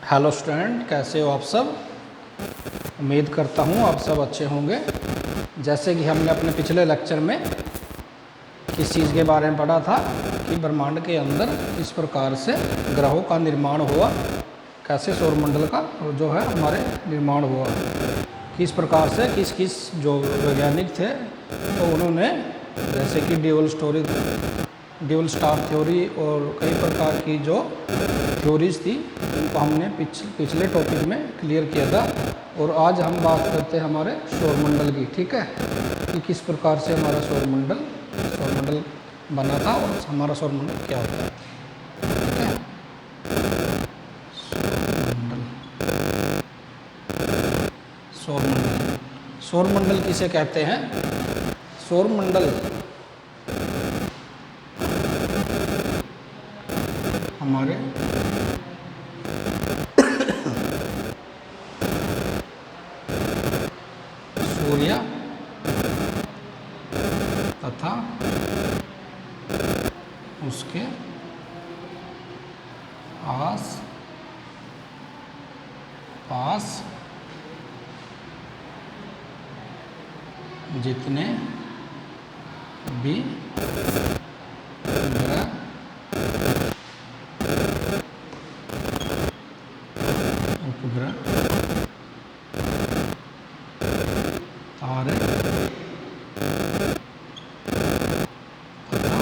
Hello student, कैसे हो आप सब। उम्मीद करता हूँ आप सब अच्छे होंगे। जैसे कि हमने अपने पिछले लेक्चर में किस चीज़ के बारे में पढ़ा था कि ब्रह्मांड के अंदर किस प्रकार से ग्रहों का निर्माण हुआ, कैसे सौरमंडल का जो है हमारे निर्माण हुआ, किस प्रकार से किस किस जो वैज्ञानिक थे तो उन्होंने जैसे कि ड्यूल स्टार थ्योरी और कई प्रकार की जो थ्योरीज थी उनको हमने पिछले टॉपिक में क्लियर किया था। और आज हम बात करते हैं हमारे सौरमंडल की, ठीक है, कि किस प्रकार से हमारा सौरमंडल बना था और हमारा सौरमंडल क्या होता है, ठीक है। सौरमंडल किसे कहते हैं? सौरमंडल हमारे सूर्य तथा उसके आस पास जितने भी ग्रह उपग्रह तारे तथा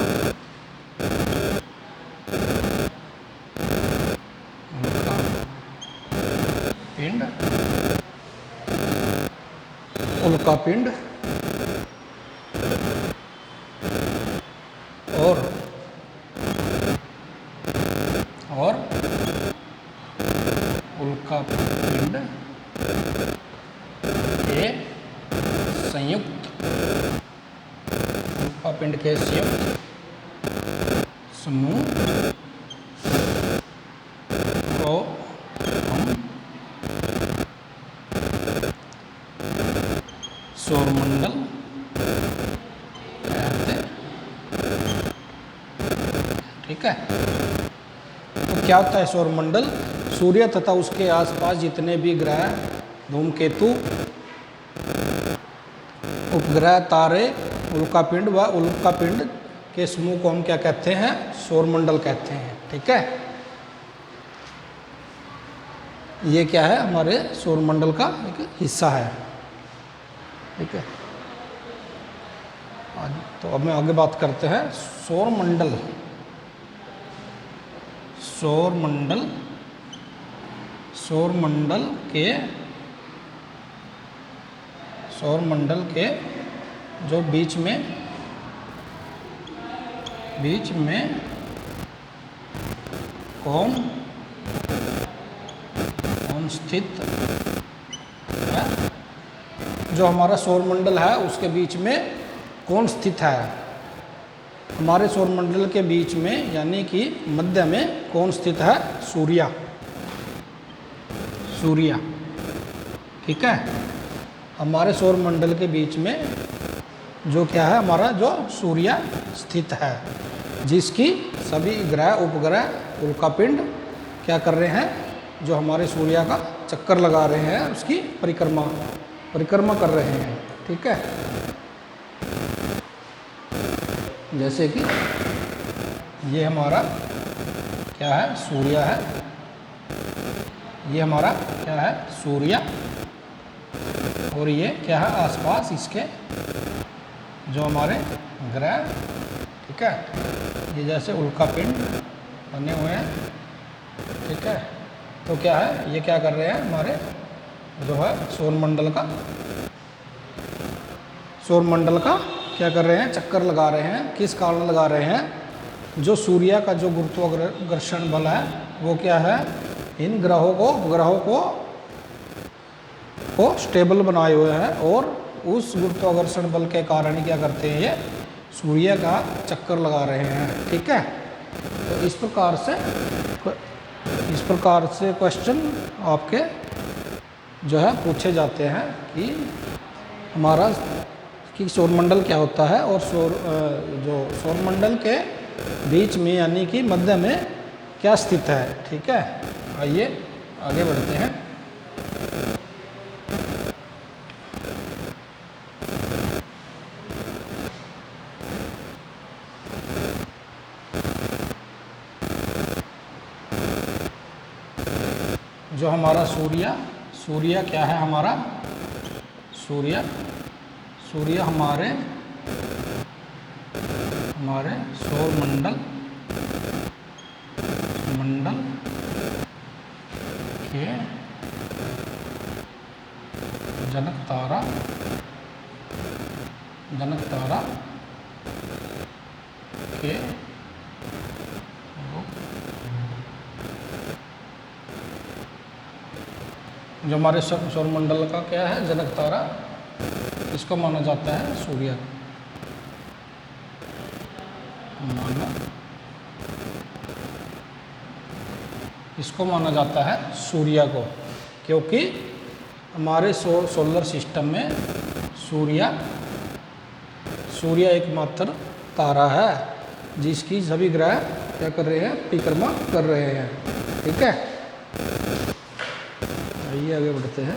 उनका पिंड और उल्का पिंड के संयुक्त समूह को हम सौरमंडल कहते हैं, ठीक है। तो क्या होता है सौरमंडल? सूर्य तथा उसके आसपास जितने भी ग्रह, धूमकेतु, उपग्रह, तारे, उल्कापिंड व उल्कापिंड के समूह को हम क्या कहते हैं? सौरमंडल कहते हैं, ठीक है। ये क्या है? हमारे सौरमंडल का एक हिस्सा है, ठीक है। तो अब मैं आगे बात करते हैं सौरमंडल के जो बीच में कौन स्थित है? जो हमारा सौरमंडल है उसके बीच में कौन स्थित है? हमारे सौरमंडल के बीच में यानी कि मध्य में कौन स्थित है? सूर्य, ठीक है। हमारे सौरमंडल के बीच में जो क्या है? हमारा जो सूर्य स्थित है, जिसकी सभी ग्रह, उपग्रह, उल्कापिंड क्या कर रहे हैं? जो हमारे सूर्य का चक्कर लगा रहे हैं, उसकी परिक्रमा कर रहे हैं, ठीक है। जैसे कि ये हमारा क्या है? सूर्य है। ये हमारा क्या है? सूर्य। और ये क्या है? आसपास इसके जो हमारे ग्रह, ठीक है, ये जैसे उल्कापिंड बने हुए हैं, ठीक है। तो क्या है? ये क्या कर रहे हैं? हमारे जो है सौरमंडल का क्या कर रहे हैं? चक्कर लगा रहे हैं। किस कारण लगा रहे हैं? जो सूर्य का जो गुरुत्वाकर्षण बल है वो क्या है? इन ग्रहों को स्टेबल बनाए हुए हैं और उस गुरुत्वाकर्षण बल के कारण ही क्या करते हैं? ये सूर्य का चक्कर लगा रहे हैं, ठीक है। तो इस प्रकार से क्वेश्चन आपके जो है पूछे जाते हैं कि हमारा कि सौरमंडल क्या होता है और जो सौरमंडल के बीच में यानी कि मध्य में क्या स्थित है। ठीक है, आइए आगे बढ़ते हैं। जो हमारा सूर्य क्या है हमारा सूर्य हमारे सौर मंडल के जनक तारा के जो हमारे सौर मंडल का क्या है जनक तारा, इसको माना जाता है सूर्य। इसको माना जाता है सूर्य को, क्योंकि हमारे सोलर सिस्टम में सूर्य एकमात्र तारा है जिसकी सभी ग्रह क्या कर रहे हैं, परिक्रमा कर रहे हैं। ठीक है, आइए आगे बढ़ते हैं।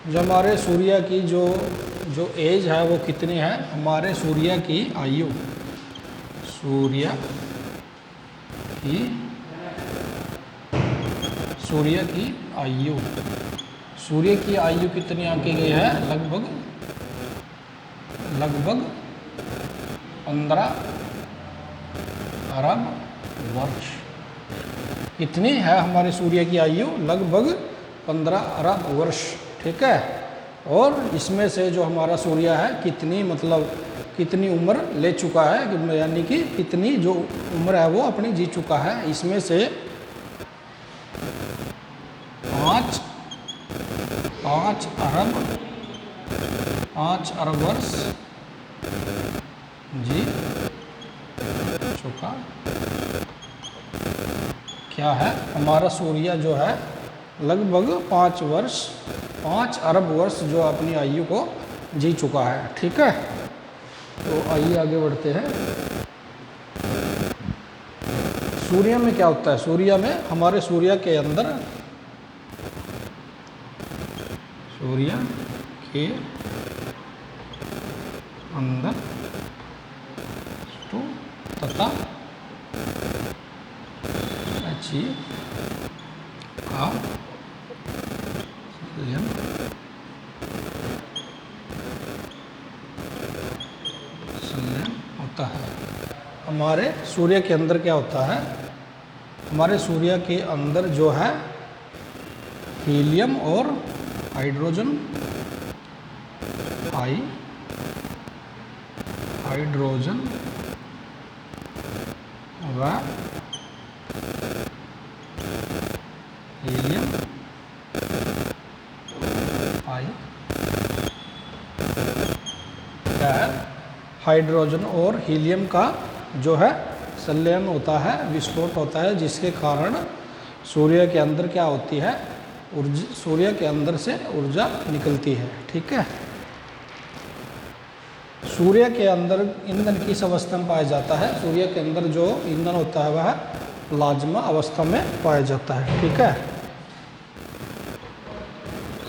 जो हमारे सूर्य की जो एज है वो कितनी है, हमारे सूर्य की आयु सूर्य की आयु कितनी आंकी गई है, लगभग 15 अरब वर्ष। कितनी है हमारे सूर्य की आयु, लगभग 15 अरब वर्ष। ठीक है, और इसमें से जो हमारा सूर्य है कितनी उम्र ले चुका है, यानी कि कितनी जो उम्र है वो अपनी जी चुका है, इसमें से 5 अरब वर्ष जी चुका क्या है, हमारा सूर्य जो है लगभग 5 अरब वर्ष जो अपनी आयु को जी चुका है। ठीक है, तो आइए आगे बढ़ते हैं। सूर्य में क्या होता है, सूर्य में हमारे सूर्य के अंदर तथा का संलयन होता है। हमारे सूर्य के अंदर क्या होता है, हमारे सूर्य के अंदर जो है हीलियम और हाइड्रोजन व हीलियम क्या है, हाइड्रोजन और हीलियम का जो है संलयन होता है, विस्फोट होता है, जिसके कारण सूर्य के अंदर क्या होती है, सूर्य के अंदर से ऊर्जा निकलती है। ठीक है, सूर्य के अंदर ईंधन किस अवस्था में पाया जाता है, सूर्य के अंदर जो ईंधन होता है वह प्लाज्मा अवस्था में पाया जाता है। ठीक है,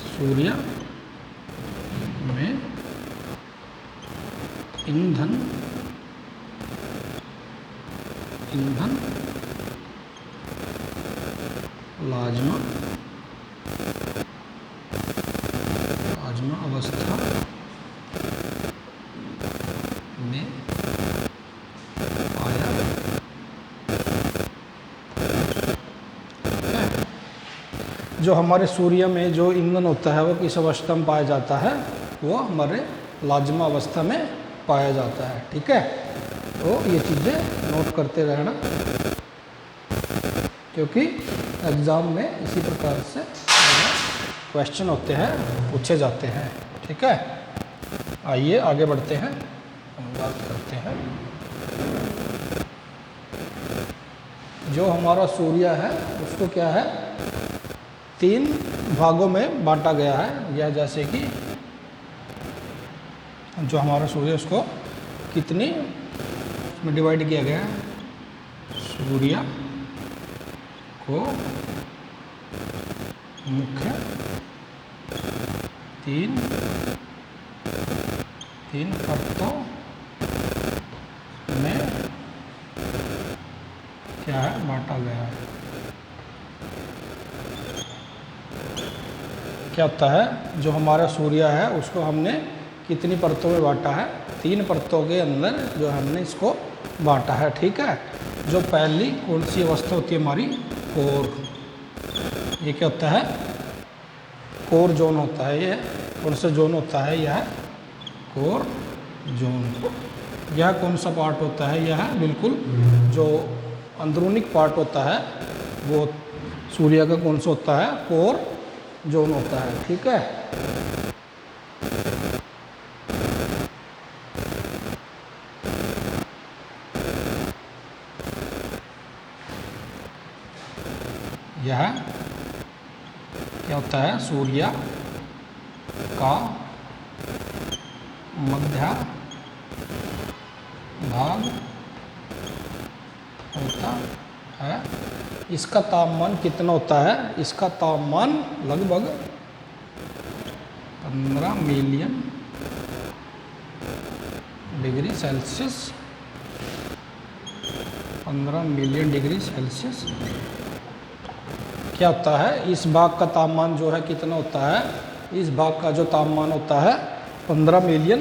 सूर्य में ईंधन प्लाज्मा अवस्था में पाया जो हमारे सूर्य में जो ईंधन होता है वो किस अवस्था में पाया जाता है, वो हमारे प्लाज्मा अवस्था में पाया जाता है। ठीक है, तो ये चीज़ें नोट करते रहना, क्योंकि एग्ज़ाम में इसी प्रकार से क्वेश्चन होते हैं, पूछे जाते हैं। ठीक है, आइए आगे बढ़ते हैं, हम बात करते हैं। जो हमारा सूर्य है उसको क्या है, 3 भागों में बांटा गया है, या जैसे कि जो हमारा सूर्य उसको कितनी में डिवाइड किया गया है, सूर्य को मुख्य तीन परतों में क्या है बांटा गया है। क्या होता है, जो हमारा सूर्य है उसको हमने कितनी परतों में बांटा है, 3 परतों के अंदर जो हमने इसको बांटा है। ठीक है, जो पहली कौन सी अवस्था होती है हमारी, कोर। ये क्या होता है, कोर जोन होता है। ये कौन सा जोन होता है, यह कोर जोन। यह कौन सा पार्ट होता है, यह बिल्कुल जो अंदरूनी पार्ट होता है वो सूर्य का कौन सा होता है, कोर जोन होता है। ठीक है, यह क्या होता है, सूर्य का मध्य भाग होता है। इसका तापमान कितना होता है, इसका तापमान लगभग 15 million degree Celsius, 15 million degree Celsius क्या होता है। इस भाग का तापमान जो है कितना होता है, इस भाग का जो तापमान होता है 15 मिलियन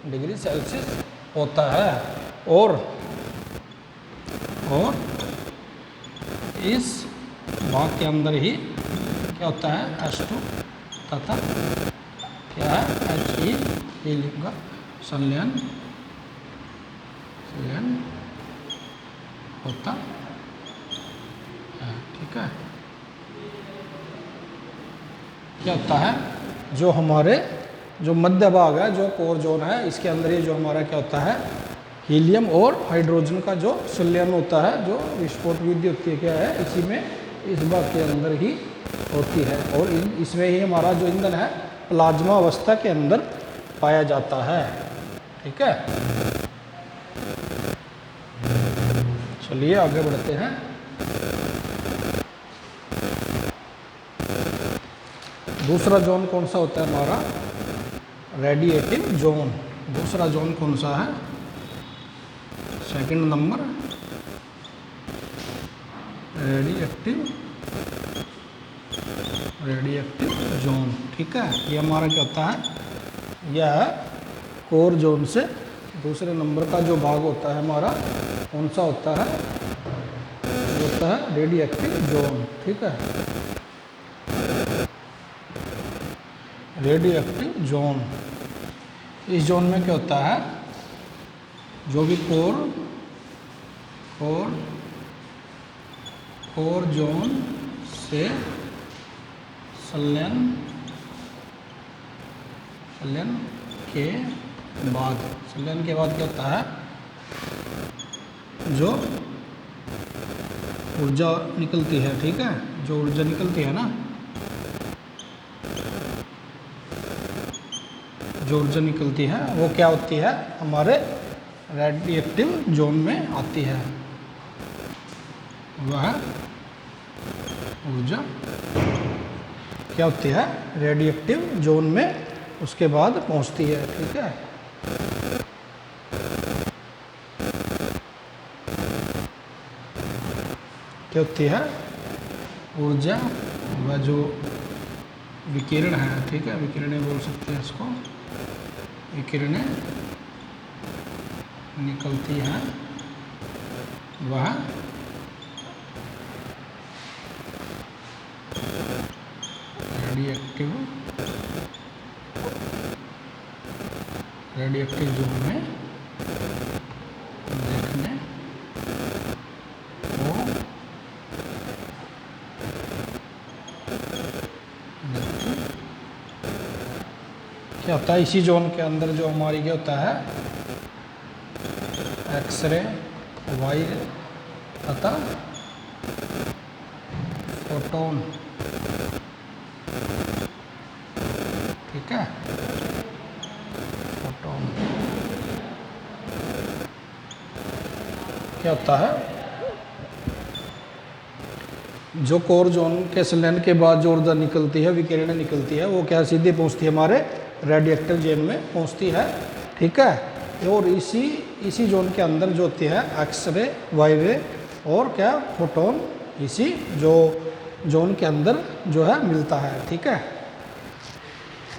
डिग्री सेल्सियस होता है। और इस भाग के अंदर ही क्या होता है, H2 तथा क्या है, He हीलियम का संलयन होता है। ठीक है, क्या होता है, जो हमारे जो मध्य भाग है, जो कोर जोन है, इसके अंदर ही जो हमारा क्या होता है, हीलियम और हाइड्रोजन का जो संलयन होता है, जो विस्फोट विधि होती है, क्या है, इसी में इस भाग के अंदर ही होती है। और इसमें ही हमारा जो ईंधन है प्लाज्मा अवस्था के अंदर पाया जाता है। ठीक है, चलिए आगे बढ़ते हैं। दूसरा जोन कौन सा होता है हमारा, रेडिएटिव जोन। दूसरा जोन कौन सा है, सेकंड नंबर, रेडिएटिव जोन। ठीक है, ये हमारा क्या होता है, यह कोर जोन से दूसरे नंबर का जो भाग होता है हमारा कौन सा होता है, होता है रेडिएटिव जोन। ठीक है, रेडिएटिव जोन। इस जोन में क्या होता है, जो भी कोर जोन से संलयन के बाद क्या होता है, जो ऊर्जा निकलती है। ठीक है, जो ऊर्जा निकलती है ना, जो ऊर्जा निकलती है वो क्या होती है, हमारे रेडिएटिव जोन में आती है। वह ऊर्जा क्या होती है, रेडिएटिव जोन में उसके बाद पहुंचती है। ठीक है, क्या होती है, ऊर्जा वह जो विकिरण है। ठीक है, विकिरणें बोल सकते हैं इसको, विकिरणें निकलती हैं, वह रेडिएटिव जोन में देखने को क्या होता है, इसी जोन के अंदर जो हमारी क्या होता है, एक्सरे, वाई तथा फोटोन। ठीक है, फोटोन क्या होता है, जो कोर जोन के संलयन के बाद जो ऊर्जा निकलती है, विकिरण निकलती है, वो क्या सीधे पहुंचती है हमारे रेडिएक्टिव जोन में पहुंचती है। ठीक है। और इसी जोन के अंदर जो होती है एक्स रे, वाई रे और क्या फोटोन, इसी जो जोन के अंदर जो है मिलता है। ठीक है।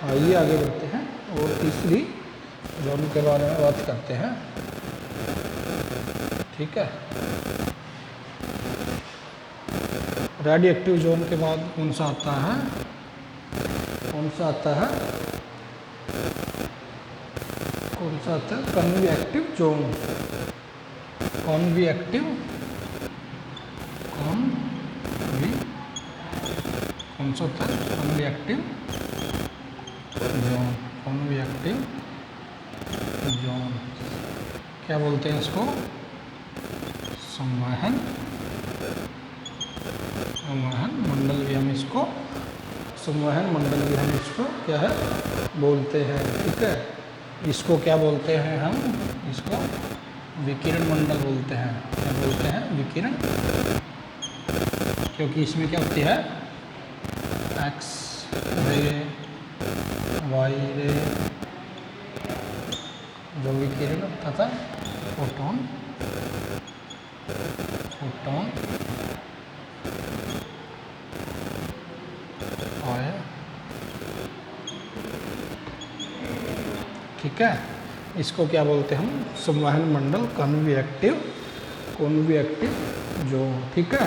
आइए आगे बढ़ते हैं और तीसरी जोन के बारे में बात करते हैं। ठीक है। रेडिएक्टिव जोन के बाद कौन सा आता है, कौन सा आता है, कौन सा आता है, कन्वेक्टिव जोन। कन्वेक्टिव, कौन सा होता है, कन्वेक्टिव जोन। कन्वेक्टिव जोन क्या बोलते हैं इसको, संवहन, संवहन मंडल भी हम इसको, संवहन मंडल भी हम इसको क्या है बोलते हैं। ठीक है। इसको क्या बोलते हैं हम, इसको विकिरण मंडल बोलते हैं। क्या बोलते हैं, विकिरण, क्योंकि इसमें क्या होती है एक्स रे, वाई रे, जो विकिरण तथा फोटोन, फोटोन आए। ठीक है। इसको क्या बोलते हैं हम, संवहन मंडल, कन्वेक्टिव, कन्वेक्टिव जोन। ठीक है।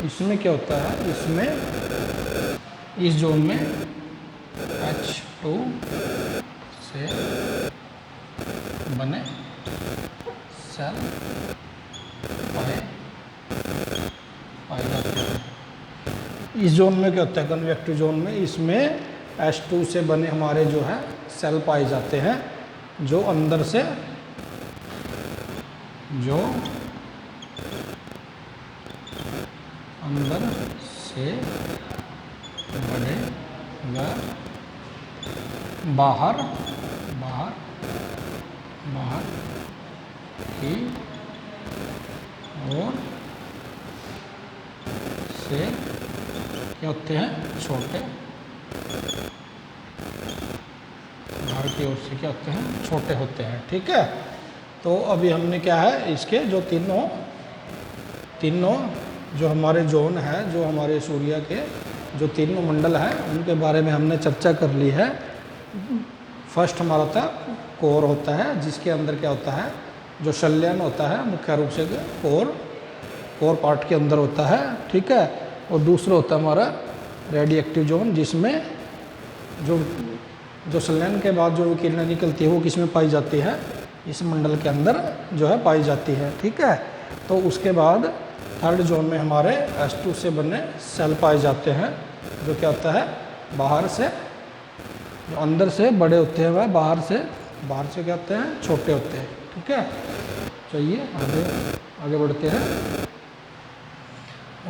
इसमें क्या होता है, इसमें इस जोन में H2 से बने सेल पाए जाते हैं। इस जोन में क्या होता है, कन्वेक्टिव जोन में, इसमें H2 से बने हमारे जो है सेल पाए जाते हैं, जो अंदर से, जो अंदर से बड़े व बाहर की ओर से क्या होते हैं, छोटे, बाहर की ओर से क्या होते हैं, छोटे होते हैं। ठीक है। तो अभी हमने क्या है, इसके जो तीनों जो हमारे जोन है, जो हमारे सूर्य के जो तीनों मंडल हैं, उनके बारे में हमने चर्चा कर ली है। फर्स्ट हमारा था कोर होता है, जिसके अंदर क्या होता है, जो संलयन होता है मुख्य रूप से कोर पार्ट के अंदर होता है। ठीक है। और दूसरा होता है हमारा रेडिएक्टिव जोन, जिसमें जो संलयन के बाद जो विकिरण निकलती है वो किस में पाई जाती है, इस मंडल के अंदर जो है पाई जाती है। ठीक है। तो उसके बाद थर्ड जोन में हमारे H2 से बने सेल पाए जाते हैं, जो क्या होता है, बाहर से, जो अंदर से बड़े होते हैं वह बाहर से क्या होते हैं, छोटे होते हैं। ठीक है। चलिए आगे बढ़ते हैं।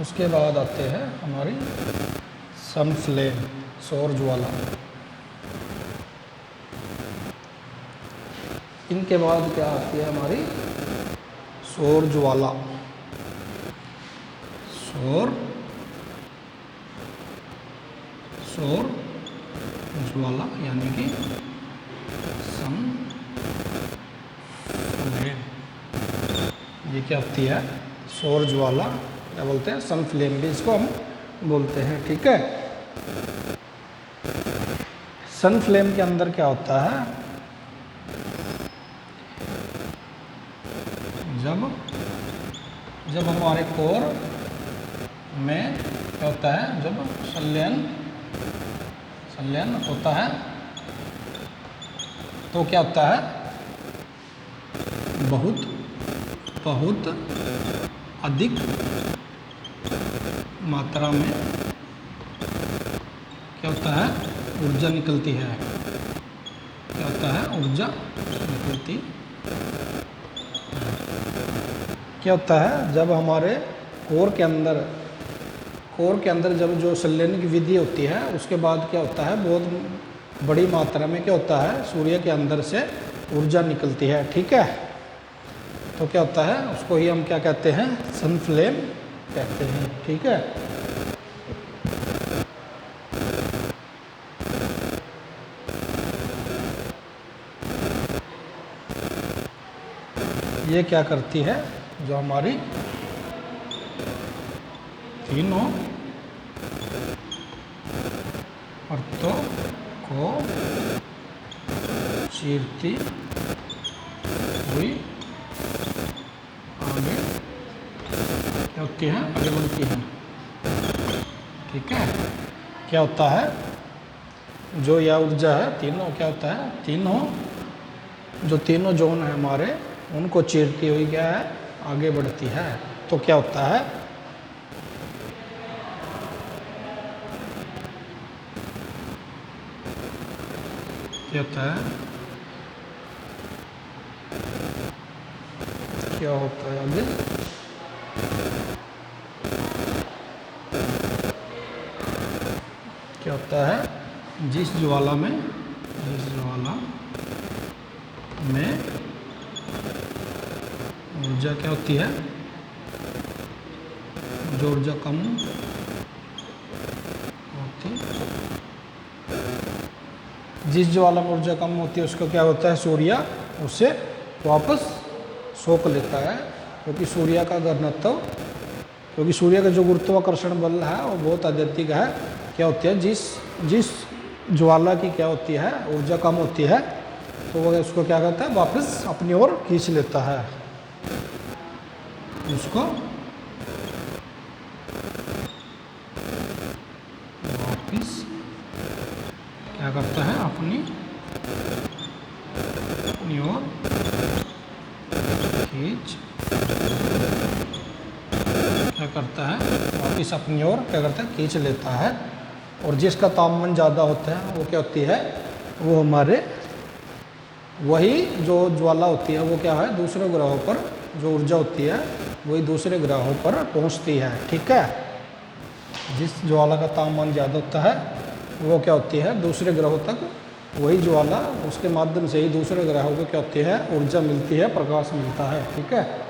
उसके बाद आते हैं हमारी सन फ्लेम, सौर ज्वाला। इनके बाद क्या आती है हमारी सौर ज्वाला। सौर ज्वाला यानी कि सन फ्लेम, ये क्या होती है, सौर ज्वाला, क्या बोलते हैं, सन फ्लेम भी इसको हम बोलते हैं। ठीक है। सन फ्लेम के अंदर क्या होता है, जब हमारे कोर में क्या होता है, जब संलयन होता है तो क्या होता है, बहुत अधिक मात्रा में क्या होता है, ऊर्जा निकलती है। क्या होता है, ऊर्जा निकलती। क्या होता है, जब हमारे कोर के अंदर जब जो संलयन की विधि होती है, उसके बाद क्या होता है, बहुत बड़ी मात्रा में क्या होता है, सूर्य के अंदर से ऊर्जा निकलती है। ठीक है, तो क्या होता है, उसको ही हम क्या कहते हैं, सन फ्लेम कहते हैं। ठीक है, ये क्या करती है, जो हमारी तीनों परतों को चीरती हुई आगे क्या होती है, आगे बढ़ती है। ठीक है, क्या होता है, जो यह ऊर्जा है तीनों क्या होता है, तीनों जोन है हमारे, उनको चीरती हुई क्या है, आगे बढ़ती है। तो क्या होता है, क्या होता है, क्या होता है आगे, क्या होता है, जिस ज्वाला में ऊर्जा क्या होती है, जो ऊर्जा कम होती, जिस ज्वाला में ऊर्जा कम होती है उसको क्या होता है, सूर्य उसे वापस सोख लेता है। क्योंकि सूर्य का घनत्व, क्योंकि सूर्य का जो गुरुत्वाकर्षण बल है वो बहुत अत्यधिक है। क्या होती है, जिस ज्वाला की क्या होती है, ऊर्जा कम होती है, तो वह उसको क्या करता है, वापस अपनी ओर खींच लेता है। उसको वापस क्या करता है, अपनी ओर खींच, क्या करता है, वापस अपनी ओर क्या करता है, खींच लेता है। और जिसका तापमान ज़्यादा होता है वो क्या होती है, वो हमारे वही जो ज्वाला होती है वो क्या है, दूसरे ग्रहों पर जो ऊर्जा होती है वही दूसरे ग्रहों पर पहुंचती है। ठीक है, जिस ज्वाला का तापमान ज़्यादा होता है वो क्या होती है, दूसरे ग्रहों तक वही ज्वाला, उसके माध्यम से ही दूसरे ग्रहों को क्या होती है, ऊर्जा मिलती है, प्रकाश मिलता है। ठीक है,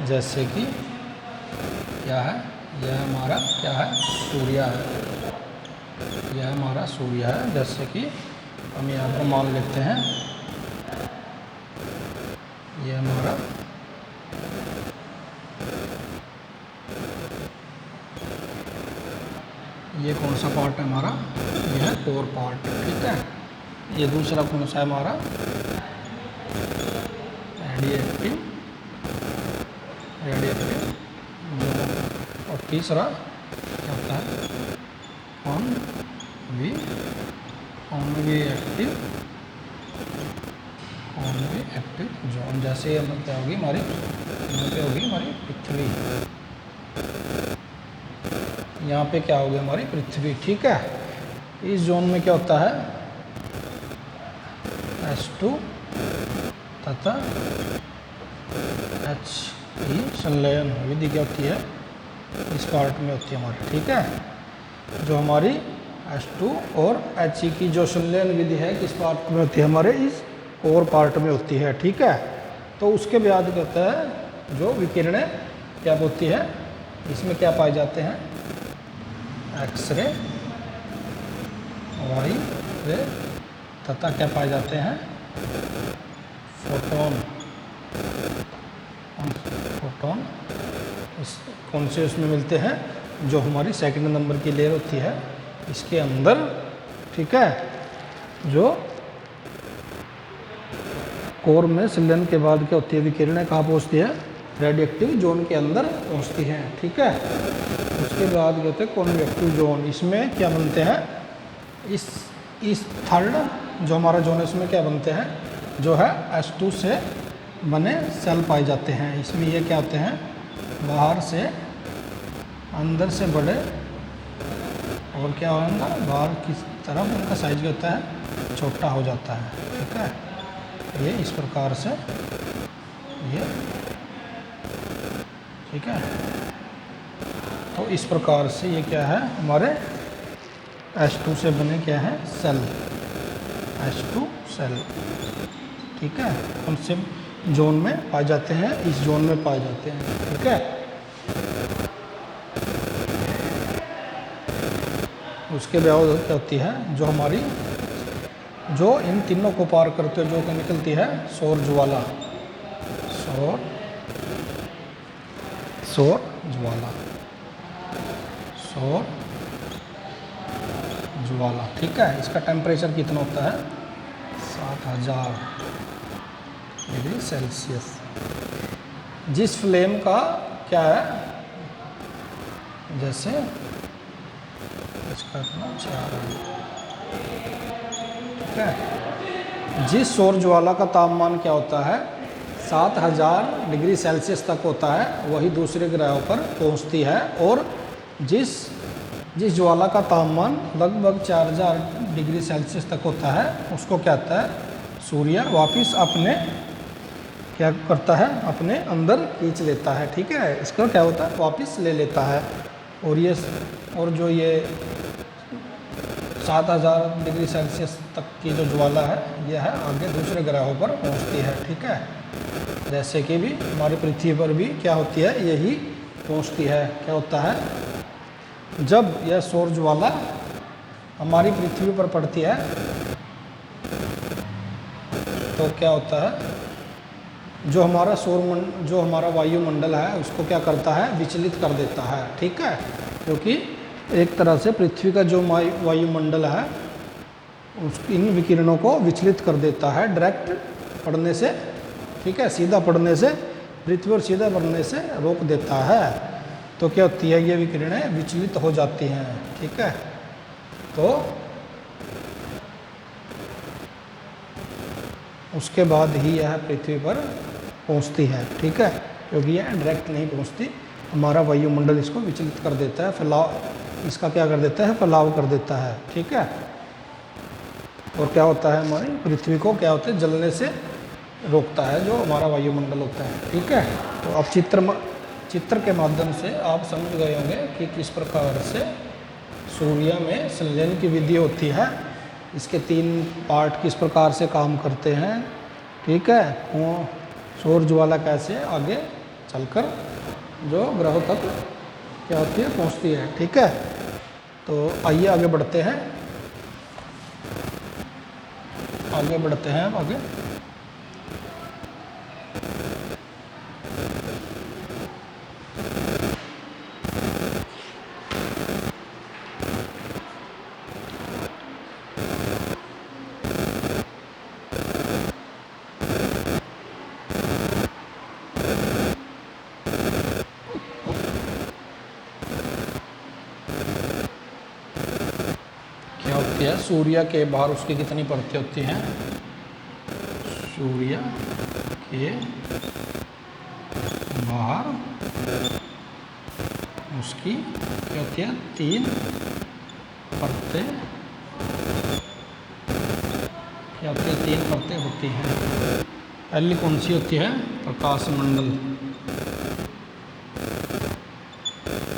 जैसे कि क्या है, यह हमारा क्या है, सूर्य है, यह हमारा सूर्य है। जैसे कि हम यहाँ पर मान लेते हैं यह हमारा ये कौन सा पार्ट है हमारा, यह है कोर पार्ट। ठीक है, ये दूसरा कौन सा है हमारा, रेडिएटिव और तीसरा क्या होता है, एक्टिव जोन। जैसे हम क्या होगी हमारी, यहाँ पे होगी हमारी पृथ्वी, यहाँ पे क्या होगी हमारी पृथ्वी। ठीक है, इस जोन में क्या होता है, H2 तथा He संलयन विधि क्या होती है, इस पार्ट में होती है हमारी। ठीक है, जो हमारी H2 और He की जो संलयन विधि है किस पार्ट में होती है, हमारे इस कोर पार्ट में होती है। ठीक है, तो उसके बाद क्या होता है, जो विकिरणें क्या होती है, इसमें क्या पाए जाते हैं, एक्सरे, वाई रे तथा क्या पाए जाते हैं, फोटोन। इस कौन से उसमें मिलते हैं, जो हमारी सेकंड नंबर की लेयर होती है इसके अंदर। ठीक है, जो कोर में संलयन के बाद क्या होती है, विकिरणें कहाँ पहुँचती है, रेडिएक्टिव जोन के अंदर पहुँचती हैं। ठीक है, उसके बाद क्या होता है, कॉन्वेक्टिव जोन। इसमें क्या बनते हैं, इस थर्ड जो हमारा जोन है इसमें क्या बनते हैं, जो है H2 से बने सेल पाए जाते हैं। इसमें ये क्या होते हैं, बाहर से अंदर से बड़े और क्या होगा, बाहर की तरफ उनका साइज क्या होता है, छोटा हो जाता है। ठीक है, ये इस प्रकार से ये, ठीक है। तो इस प्रकार से ये क्या है, हमारे H2 से बने क्या है, सेल, H2 सेल। ठीक है, कौन से जोन में पाए जाते हैं, इस जोन में पाए जाते हैं। ठीक है, उसके बाद क्या होती है, जो हमारी, जो इन तीनों को पार करते हुए जो निकलती है, सौर ज्वाला, सौर ज्वाला, सौर ज्वाला। ठीक है, इसका टेम्परेचर कितना होता है, 7000 डिग्री सेल्सियस। जिस फ्लेम का क्या है, जैसे इसका इतना 4 है। ठीक है, जिस सौर ज्वाला का तापमान क्या होता है, 7000 डिग्री सेल्सियस तक होता है, वही दूसरे ग्रहों पर पहुंचती है। और जिस ज्वाला का तापमान लगभग 4000 डिग्री सेल्सियस तक होता है, उसको क्या कहता है, सूर्य वापस अपने क्या करता है, अपने अंदर खींच लेता है। ठीक है, इसका क्या होता है, वापस ले लेता है। और जो ये 7000 डिग्री सेल्सियस तक की जो ज्वाला है, यह है आगे दूसरे ग्रहों पर पहुंचती है। ठीक है, जैसे कि भी हमारी पृथ्वी पर भी क्या होती है, यही पहुंचती है। क्या होता है, जब यह सौर ज्वाला हमारी पृथ्वी पर पड़ती है तो क्या होता है, जो हमारा वायुमंडल है उसको क्या करता है, विचलित कर देता है। ठीक है, क्योंकि एक तरह से पृथ्वी का जो वायुमंडल है इन विकिरणों को विचलित कर देता है डायरेक्ट पड़ने से। ठीक है, सीधा पड़ने से, पृथ्वी पर सीधा पड़ने से रोक देता है। तो क्या होती है, ये विकिरणें विचलित हो जाती हैं। ठीक है, तो उसके बाद ही यह पृथ्वी पर पहुंचती है। ठीक है, क्योंकि यह डायरेक्ट नहीं पहुंचती, हमारा वायुमंडल इसको विचलित कर देता है, फैलाव, इसका क्या कर देता है, फैलाव कर देता है। ठीक है, और क्या होता है, हमारी पृथ्वी को क्या होता है, जलने से रोकता है, जो हमारा वायुमंडल होता है। ठीक है, तो अब चित्र के माध्यम से आप समझ गए होंगे कि किस प्रकार से सूर्य में संलयन की विधि होती है, इसके 3 पार्ट किस प्रकार से काम करते हैं। ठीक है, वो सौर ज्वाला कैसे आगे चलकर जो ग्रहों तक क्या होती है, पहुंचती है। ठीक है, तो आइए आगे बढ़ते हैं, अब आगे। सूर्य के बाहर उसकी कितनी परतें होती हैं, सूर्य के बाहर उसकी क्या होती है, 3 परतें, क्या होती है, 3 परतें होती हैं। पहली कौन सी होती है, प्रकाश मंडल,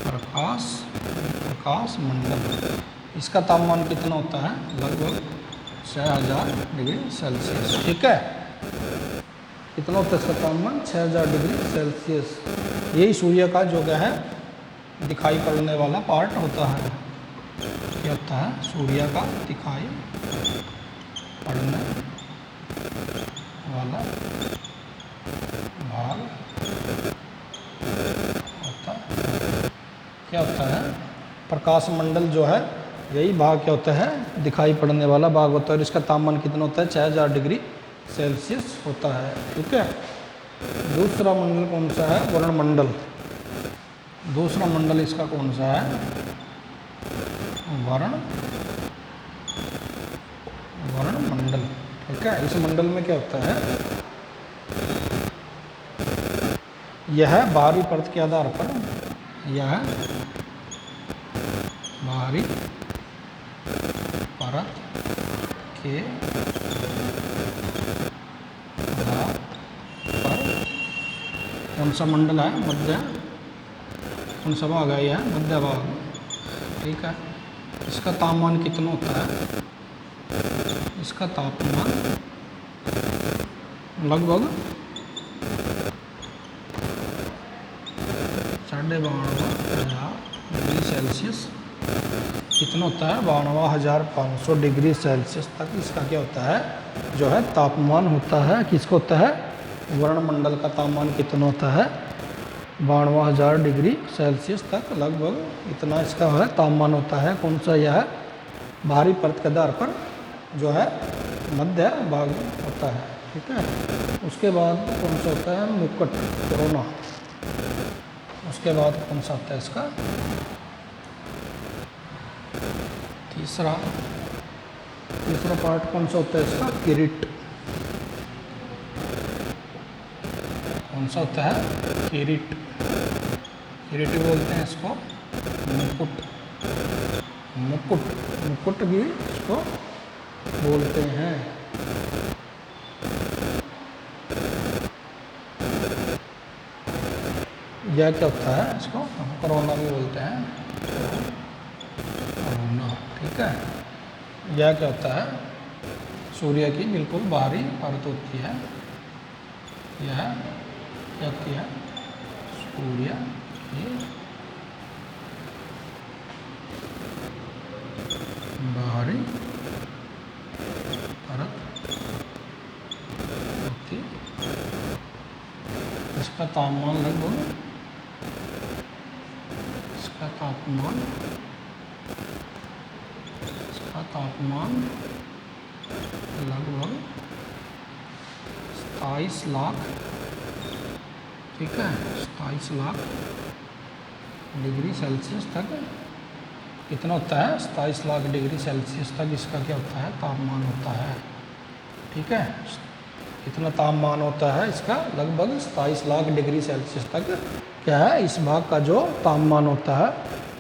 प्रकाश मंडल। इसका तापमान कितना होता है, लगभग 6000 डिग्री सेल्सियस। ठीक है, कितना होता है इसका तापमान, 6000 डिग्री सेल्सियस। यही सूर्य का जो क्या है, दिखाई पड़ने वाला पार्ट होता है। क्या होता है, सूर्य का दिखाई पड़ने वाला भाग होता है। क्या होता है, प्रकाश मंडल जो है, यही भाग क्या होता है, दिखाई पड़ने वाला भाग होता है। और इसका तापमान कितना होता है, 6000 डिग्री सेल्सियस होता है। ठीक है, दूसरा मंडल कौन सा है, वर्णमंडल। दूसरा मंडल इसका कौन सा है, वर्णमंडल। ठीक है, इस मंडल में क्या होता है, यह बाहरी परत के आधार पर, यह बाहरी परत के आधार पर कौन सा मंडल है, मध्य, कौन सा भाग है, यह मध्य भाग, ठीक है। इसका तापमान कितना होता है, इसका तापमान लगभग 92,500 डिग्री सेल्सियस, कितना होता है, 92,500 डिग्री सेल्सियस तक इसका क्या होता है, जो है तापमान होता है। किसका होता है, वर्णमंडल का तापमान कितना होता है, 92,000 डिग्री सेल्सियस तक लगभग इतना इसका है तापमान होता है। कौन सा, यह बाहरी परत के आधार पर जो है मध्य भाग होता है, ठीक है। उसके बाद कौन सा होता है, मुकुट, कोरोना। उसके बाद कौन सा आता है इसका, तीसरा पार्ट कौन सा होता है इसका, किरीट। कौन सा होता है, किरीट, किरीट बोलते हैं इसको, मुकुट, मुकुट भी इसको बोलते हैं। यह क्या होता है, इसको कोरोना भी बोलते हैं, कोरोना, ठीक है। यह क्या होता है, सूर्य की बिल्कुल बाहरी परत होती है। यह क्या होती है, सूर्य की बाहरी परत होती, इसका तापमान लगभग, इसका तापमान लगभग 27 लाख, ठीक है, 27 लाख डिग्री सेल्सियस तक कितना होता है, 27 लाख डिग्री सेल्सियस तक इसका क्या होता है, तापमान होता है, ठीक है। इतना तापमान होता है इसका, लगभग 27 लाख डिग्री सेल्सियस तक क्या है, इस भाग का जो तापमान होता है,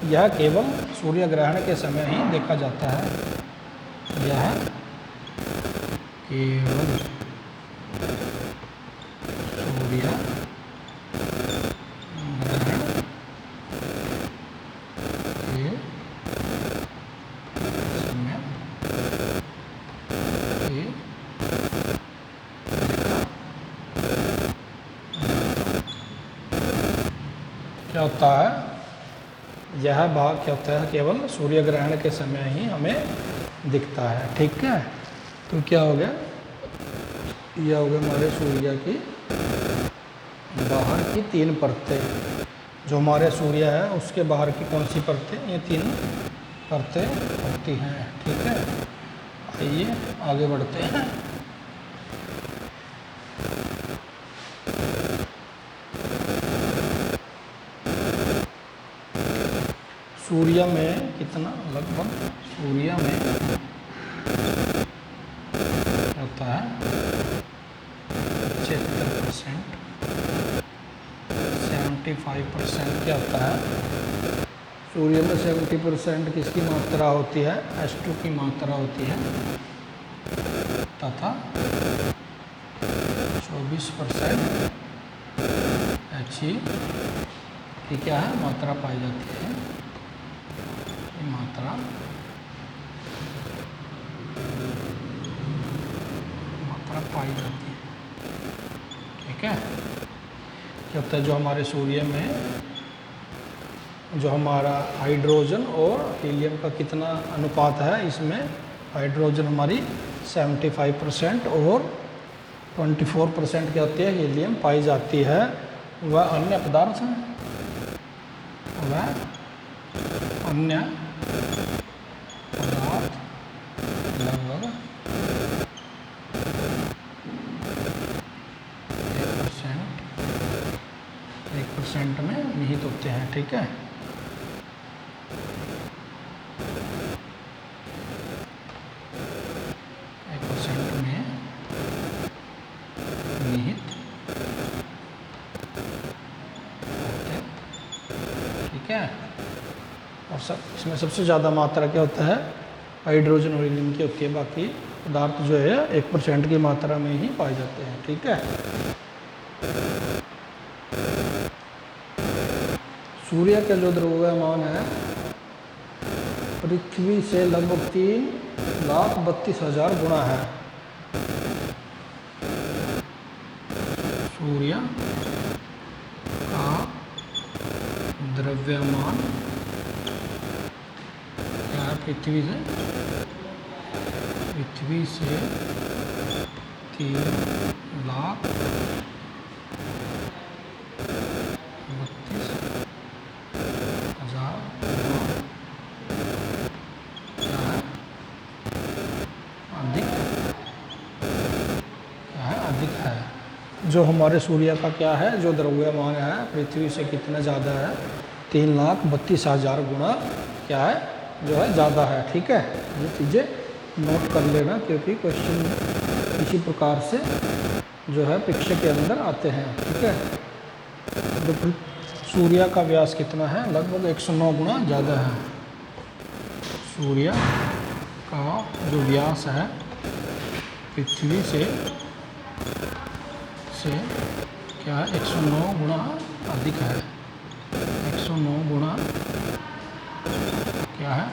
यह केवल सूर्य ग्रहण के समय ही देखा जाता है। यह केवल सूर्य ग्रहण के समय ही क्या होता है, यह भाग क्या होता है, केवल सूर्य ग्रहण के समय ही हमें दिखता है, ठीक है। तो क्या हो गया, यह हो गया हमारे सूर्य की बाहर की 3 परतें। जो हमारे सूर्य है उसके बाहर की कौन सी परतें, ये 3 परतें होती हैं, ठीक है। आइए आगे बढ़ते हैं। सूर्य में कितना, लगभग सूर्य में होता है 75%, 75% क्या होता है, सूर्य में 70% किसकी मात्रा होती है, H2 की मात्रा होती है, तथा 24% He की क्या है, मात्रा पाई जाती है। मात्रा पाई जाती है, ठीक है। क्या होता है, जो हमारे सूर्य में जो हमारा हाइड्रोजन और हीलियम का कितना अनुपात है, इसमें हाइड्रोजन हमारी 75% और 24% क्या होती है, हीलियम पाई जाती है। वह अन्य पदार्थ लगभग 1% में निहित होते हैं, ठीक है। ठीक है। और सब इसमें सबसे ज़्यादा मात्रा क्या होता है, हाइड्रोजन और हीलियम की होती है, बाकी पदार्थ जो है 1% की मात्रा में ही पाए जाते हैं। ठीक है। सूर्य का जो द्रव्यमान है पृथ्वी से लगभग 3,32,000 गुना है। सूर्य का द्रव्यमान क्या है पृथ्वी से 3,32,000 क्या है अधिक है। जो हमारे सूर्य का क्या है जो द्रव्यमान है पृथ्वी से कितना ज़्यादा है 3,32,000 गुना क्या है जो है ज़्यादा है। ठीक है, ये चीज़ें नोट कर लेना क्योंकि क्वेश्चन इसी प्रकार से जो है परीक्षा के अंदर आते हैं। ठीक है, जो सूर्य का व्यास कितना है लगभग 109 गुना ज़्यादा है। सूर्य का जो व्यास है पृथ्वी से क्या है 109 गुना अधिक है। 109 गुना क्या है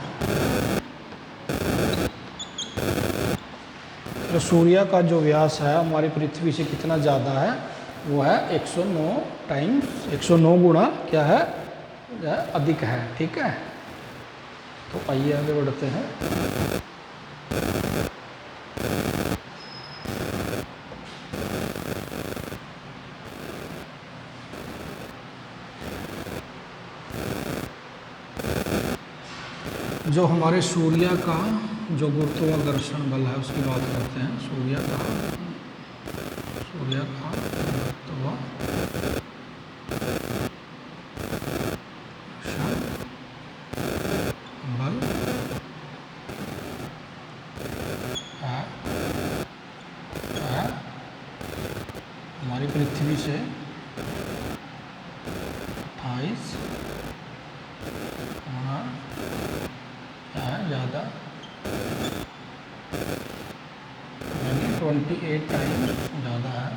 जो सूर्य का जो व्यास है हमारी पृथ्वी से कितना ज़्यादा है वो है 109 टाइम्स 109 गुना क्या है अधिक है। ठीक है, तो आइए आगे बढ़ते हैं। जो हमारे सूर्य का जो गुरुत्वाकर्षण बल है उसकी बात करते हैं। सूर्य का बल है हमारी पृथ्वी से 28 गुना ज़्यादा यानी 28 टाइम ज़्यादा है।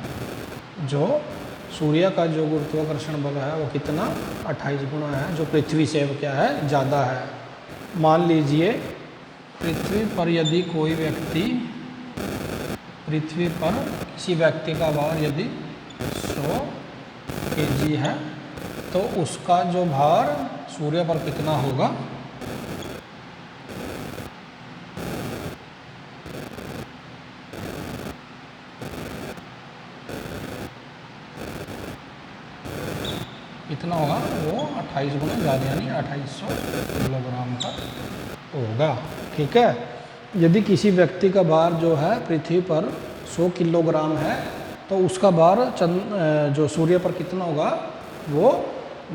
जो सूर्य का जो गुरुत्वाकर्षण बल है वो कितना 28 गुना है जो पृथ्वी से क्या है ज़्यादा है। मान लीजिए पृथ्वी पर यदि कोई व्यक्ति पृथ्वी पर किसी व्यक्ति का भार यदि 100 kg है तो उसका जो भार सूर्य पर कितना होगा कितना होगा वो 28 गुना ज़्यादा यानी 2800 किलोग्राम का होगा। ठीक है, यदि किसी व्यक्ति का भार जो है पृथ्वी पर 100 किलोग्राम है तो उसका भार जो सूर्य पर कितना होगा वो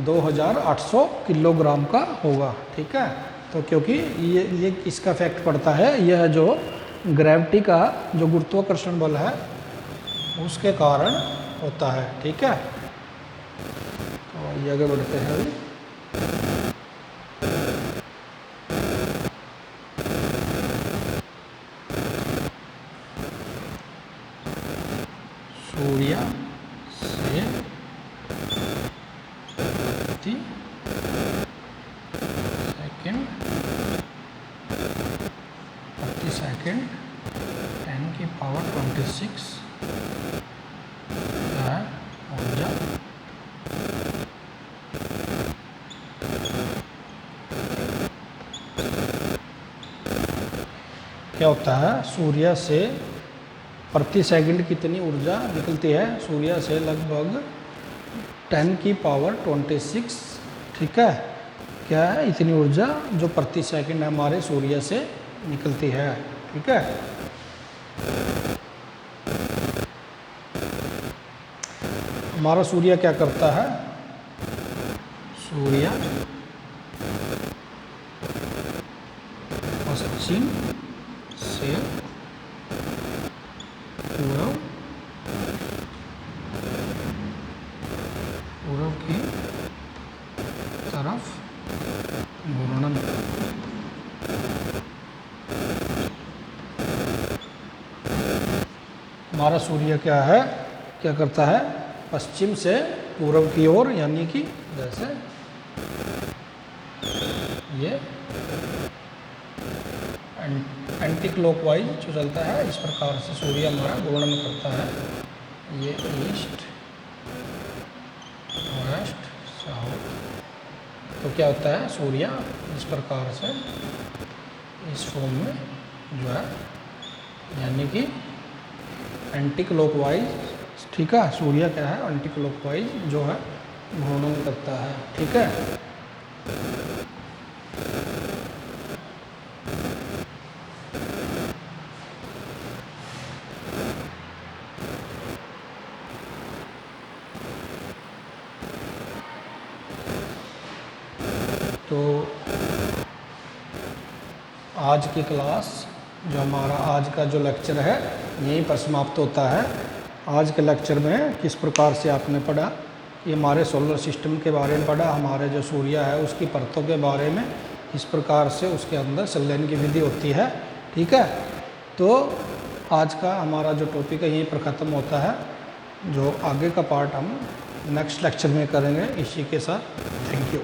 2800 किलोग्राम का होगा। ठीक है, तो क्योंकि ये इसका फैक्ट पड़ता है यह जो ग्रेविटी का जो गुरुत्वाकर्षण बल है उसके कारण होता है। ठीक है, ये आगे बढ़ते हैं अभी। सूर्य से प्रति सेकंड 10 की पावर 26 है ऊर्जा क्या होता है सूर्य से प्रति सेकंड कितनी ऊर्जा निकलती है सूर्य से लगभग 10 की पावर 26। ठीक है, क्या है इतनी ऊर्जा जो प्रति सेकंड हमारे सूर्य से निकलती है। ठीक है, हमारा सूर्य क्या करता है सूर्य पश्चिम से पूर्व की तरफ घूर्णन हमारा सूर्य क्या करता है, पश्चिम से पूर्व की ओर, यानी कि जैसे ये एंटी क्लॉकवाइज जो चलता है, इस प्रकार से सूर्य हमारा घूर्णन करता है। ये ईस्ट, वेस्ट, साउथ। तो क्या होता है, सूर्य इस प्रकार से इस फॉर्म में जो है, यानी कि एंटी क्लॉकवाइज, ठीक है, सूर्य क्या है, एंटी क्लॉकवाइज जो है घूर्णन करता है, ठीक है। तो आज की क्लास जो हमारा आज का जो लेक्चर है यहीं पर समाप्त होता है। आज के लेक्चर में किस प्रकार से आपने पढ़ा, ये हमारे सोलर सिस्टम के बारे में पढ़ा, हमारे जो सूर्य है उसकी परतों के बारे में, किस प्रकार से उसके अंदर संलयन की विधि होती है, ठीक है। तो आज का हमारा जो टॉपिक है यहीं पर ख़त्म होता है। जो आगे का पार्ट हम नेक्स्ट लेक्चर में करेंगे इसी के साथ। Thank you.